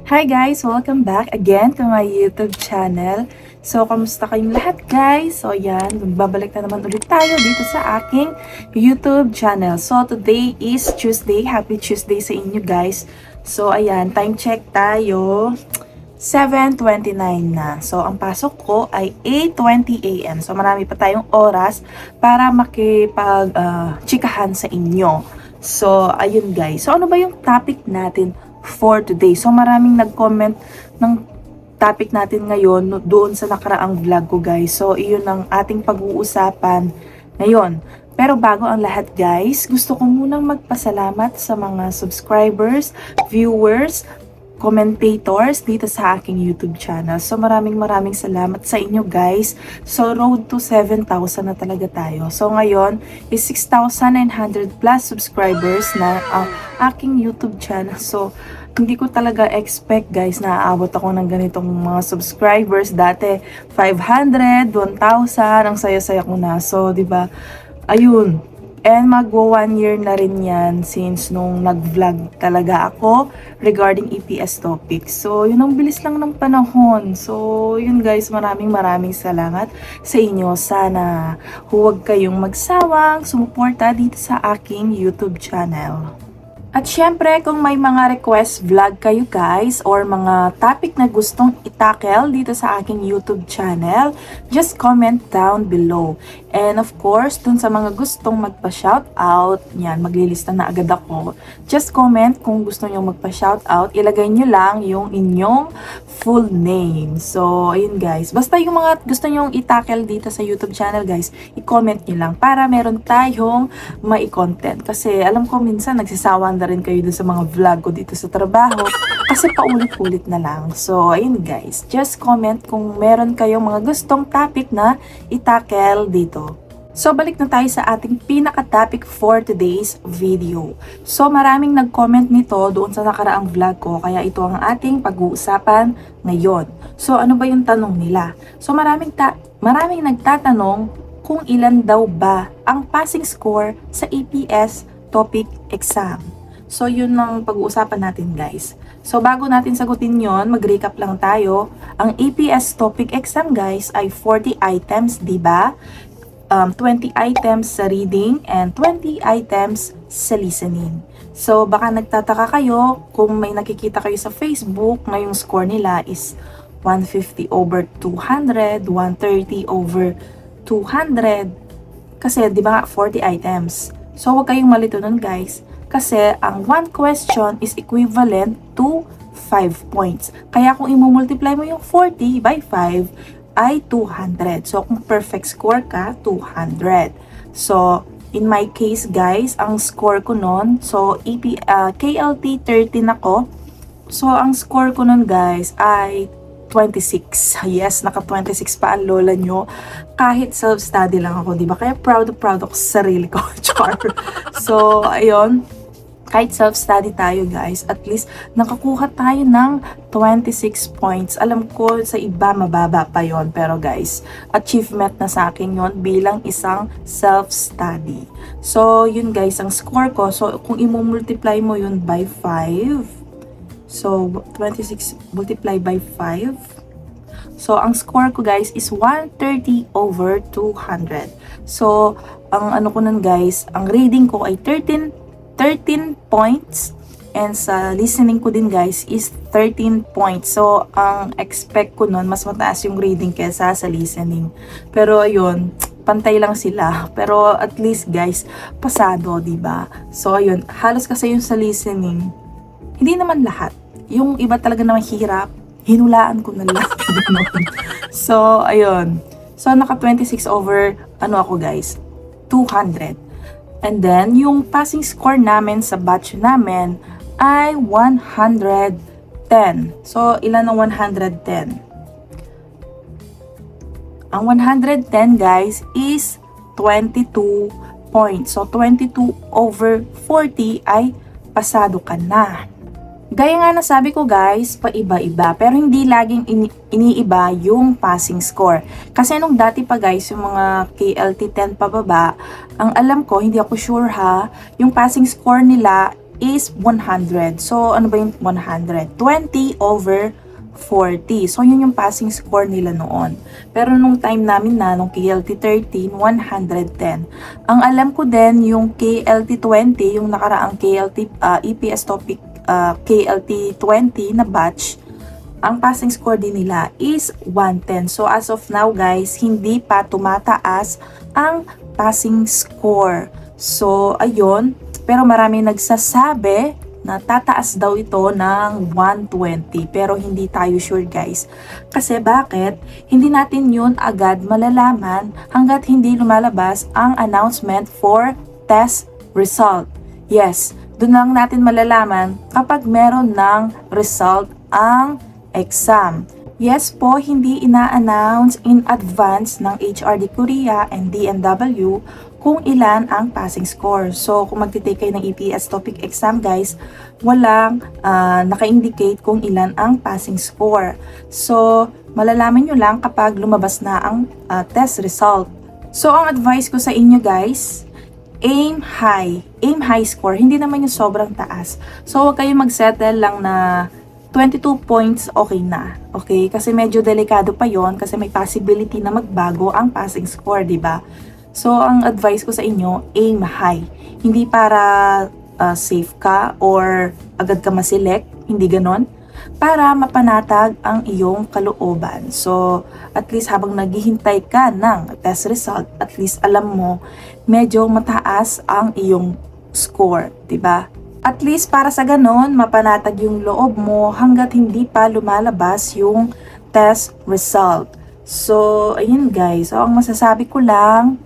Hi guys! Welcome back again to my YouTube channel. So, kamusta kayong lahat guys? So, yan. Magbabalik na naman ulit tayo dito sa aking YouTube channel. So, today is Tuesday. Happy Tuesday sa inyo guys. So, ayan. Time check tayo. 7:29 na. So, ang pasok ko ay 8:20 AM. So, marami pa tayong oras para makipag-chikahan sa inyo. So, ayun guys. So, ano ba yung topic natin for today? So, maraming nag-comment ng topic natin ngayon doon sa nakaraang vlog ko guys. So, iyon ang ating pag-uusapan ngayon. Pero bago ang lahat guys, gusto ko munang magpasalamat sa mga subscribers, viewers, commentators dito sa aking YouTube channel. So maraming salamat sa inyo guys. So road to 7,000 na talaga tayo. So ngayon is 6,900 plus subscribers na ang aking YouTube channel. So hindi ko talaga expect guys na aabot ako ng ganitong mga subscribers. Dati 500, 1,000, ang saya-saya ko na. So 'di ba? Ayun. And magwa 1 year na rin yan since nung nag-vlog talaga ako regarding EPS topics. So, yun ang bilis lang ng panahon. So, yun guys, maraming salamat sa inyo. Sana huwag kayong magsawang sumuporta dito sa aking YouTube channel. At syempre, kung may mga request vlog kayo guys or mga topic na gustong itakel dito sa aking YouTube channel, just comment down below. And of course, dun sa mga gustong magpa-shoutout, yan, maglilista na agad ako. Just comment kung gusto nyo magpa-shoutout, ilagay nyo lang yung inyong full name. So, ayun guys. Basta yung mga gusto nyong itakel dito sa YouTube channel guys, i-comment nyo lang para meron tayong mai-content. Kasi alam ko minsan nagsisawan na rin kayo dun sa mga vlog ko dito sa trabaho kasi paulit-ulit na lang. So, ayun guys. Just comment kung meron kayong mga gustong topic na itakel dito. So, balik na tayo sa ating pinaka-topic for today's video. So, maraming nag-comment nito doon sa nakaraang vlog ko, kaya ito ang ating pag-uusapan ngayon. So, ano ba yung tanong nila? So, maraming nagtatanong kung ilan daw ba ang passing score sa EPS topic exam. So, yun ang pag-uusapan natin guys. So, bago natin sagutin yon, mag-recap lang tayo. Ang EPS topic exam guys ay 40 items, diba? 20 items sa reading and 20 items sa listening. So, baka nagtataka kayo kung may nakikita kayo sa Facebook, ngayong score nila is 150 over 200, 130 over 200. Kasi, di ba, 40 items. So, huwag kayong malito nun, guys. Kasi, ang one question is equivalent to 5 points. Kaya, kung i-multiply mo yung 40 by 5, ay 200. So, kung perfect score ka, 200. So, in my case, guys, ang score ko nun, so, KLT 13 ako. So, ang score ko nun, guys, ay 26. Yes, naka 26 pa ang lola nyo. Kahit self-study lang ako, diba? Kaya proud ako sa sarili ko. Char. So, ayun. Kahit self-study tayo guys, at least nakakuha tayo ng 26 points. Alam ko sa iba mababa pa yon, pero guys, achievement na sa akin yon bilang isang self-study. So, yun guys, ang score ko. So, kung i-multiply mo yun by 5, so 26 multiply by 5. So, ang score ko guys is 130 over 200. So, ang ano ko nun guys, ang reading ko ay 13 points and sa listening ko din guys is 13 points. So, ang expect ko nun, mas mataas yung reading kesa sa listening. Pero ayun, pantay lang sila. Pero at least guys, pasado, diba? So, ayun, halos kasi yung sa listening, hindi naman lahat. Yung iba talaga naman hirap, hinulaan ko na lang. So, ayun. So, naka 26 over, ano ako guys, 200. And then, yung passing score namin sa batch namin ay 110. So, ilan ang 110? Ang 110, guys, is 22 points. So, 22 over 40 ay pasado ka na. Gaya nga nasabi ko guys, paiba-iba. Pero hindi laging iniiba yung passing score. Kasi nung dati pa guys, yung mga KLT 10 pababa, ang alam ko, hindi ako sure ha, yung passing score nila is 100. So, ano ba yung 100? 20 over 40. So, yun yung passing score nila noon. Pero nung time namin na, nung KLT 13, 110. Ang alam ko din, yung KLT 20, yung nakaraang KLT, EPS topic KLT 20 na batch, ang passing score din nila is 110. So, as of now guys, hindi pa tumataas ang passing score. So, ayun. Pero marami nagsasabi na tataas daw ito ng 120. Pero hindi tayo sure guys. Kasi bakit? Hindi natin yun agad malalaman hanggat hindi lumalabas ang announcement for test result. Yes, doon lang natin malalaman kapag meron ng result ang exam. Yes po, hindi ina-announce in advance ng HRD Korea and DMW kung ilan ang passing score. So, kung magtitake kayo ng EPS topic exam guys, walang naka-indicate kung ilan ang passing score. So, malalaman nyo lang kapag lumabas na ang test result. So, ang advice ko sa inyo guys, aim high. Aim high score. Hindi naman yung sobrang taas. So, huwag kayo mag-settle lang na 22 points, okay na. Okay? Kasi medyo delikado pa yon kasi may possibility na magbago ang passing score, di ba? So, ang advice ko sa inyo, aim high. Hindi para safe ka or agad ka maselect, hindi ganon. Para mapanatag ang iyong kalooban. So, at least habang naghihintay ka ng test result, at least alam mo, medyo mataas ang iyong score, di ba? At least para sa ganon, mapanatag yung loob mo hanggat hindi pa lumalabas yung test result. So, ayun guys. So, ang masasabi ko lang,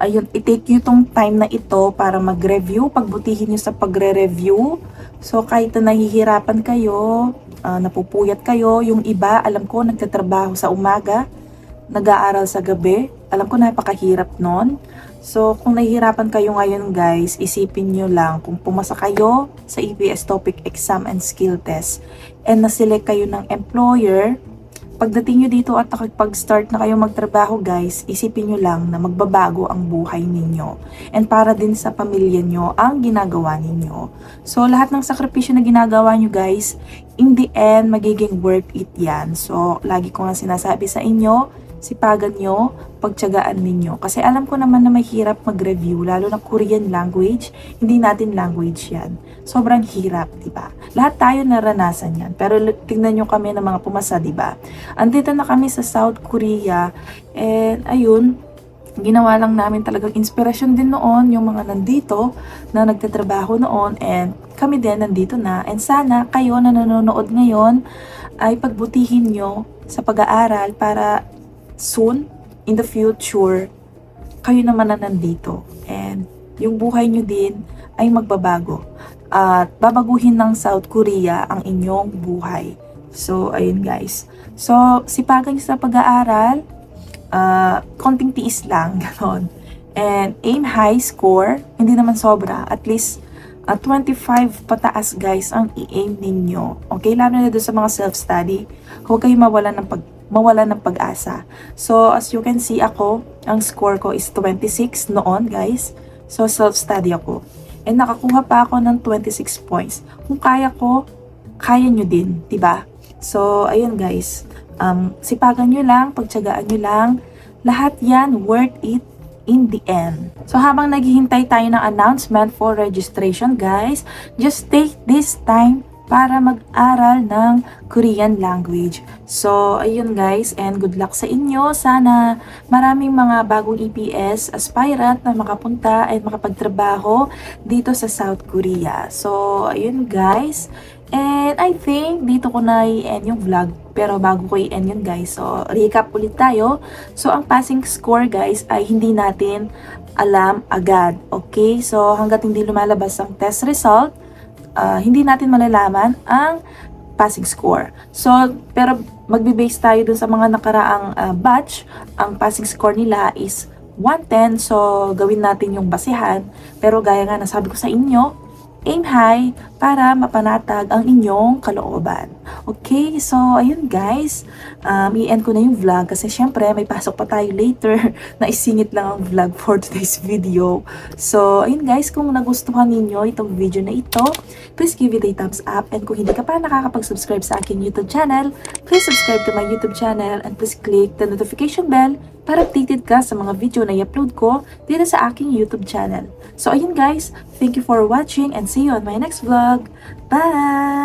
ayun, i-take nyo tong time na ito para mag-review. Pagbutihin nyo sa pagre-review. So, kahit na nahihirapan kayo, napupuyat kayo, yung iba, alam ko, nagtatrabaho sa umaga, nag-aaral sa gabi. Alam ko, napakahirap nun. So, kung nahihirapan kayo ngayon guys, isipin nyo lang kung pumasa kayo sa EPS topic exam and skill test and naselect kayo ng employer, pagdating nyo dito at nakapag-start na kayo magtrabaho guys, isipin nyo lang na magbabago ang buhay ninyo. And para din sa pamilya nyo ang ginagawa ninyo. So, lahat ng sakripisyo na ginagawa nyo guys, in the end, magiging worth it yan. So, lagi ko nga sinasabi sa inyo, sipagan nyo, pagtiyagaan ninyo. Kasi alam ko naman na may hirap mag-review, lalo na Korean language, hindi natin language yan. Sobrang hirap, diba? Lahat tayo naranasan yan. Pero tingnan nyo kami ng mga pumasa, diba? Andito na kami sa South Korea, and ayun, ginawa lang namin talagang inspirasyon din noon, yung mga nandito na nagtatrabaho noon, and kami din nandito na. And sana kayo na nanonood ngayon ay pagbutihin nyo sa pag-aaral para soon, in the future, kayo naman na nandito. And yung buhay nyo din ay magbabago. At babaguhin ng South Korea ang inyong buhay. So, ayun guys. So, sipagan nyo sa pag-aaral. Konting tiis lang. Ganon. And aim high score. Hindi naman sobra. At least 25 pataas guys ang i-aim ninyo. Okay? Lalo na doon sa mga self-study. Huwag kayo mawalan ng pag-asa. So, as you can see ako, ang score ko is 26 noon, guys. So, self-study ako. And nakakuha pa ako ng 26 points. Kung kaya ko, kaya nyo din, diba? So, ayun guys. Sipagan nyo lang, pagtiyagaan nyo lang. Lahat yan, worth it in the end. So, habang naghihintay tayo ng announcement for registration, guys, just take this time para mag-aral ng Korean language. So, ayun guys, and good luck sa inyo. Sana maraming mga bagong EPS aspirant na makapunta at makapagtrabaho dito sa South Korea. So, ayun guys. And I think dito ko na i-end yung vlog. Pero bago ko i-end yun guys, so recap ulit tayo. So, ang passing score guys ay hindi natin alam agad. Okay? So, hanggat hindi lumalabas ang test result, hindi natin malalaman ang passing score. So, pero magbe-base tayo dun sa mga nakaraang batch. Ang passing score nila is 110. So, gawin natin yung basihan. Pero gaya nga nasabi ko sa inyo, aim high para mapanatag ang inyong kalooban. Okay, so ayun guys, i-end ko na yung vlog kasi syempre may pasok pa tayo later na isingit lang ang vlog for today's video. So ayun guys, kung nagustuhan ninyo itong video na ito, please give it a thumbs up, and kung hindi ka pa nakakapag-subscribe sa aking YouTube channel, please subscribe to my YouTube channel and please click the notification bell para updated ka sa mga video na i-upload ko dito sa aking YouTube channel. So ayun guys, thank you for watching and see you on my next vlog. Bye!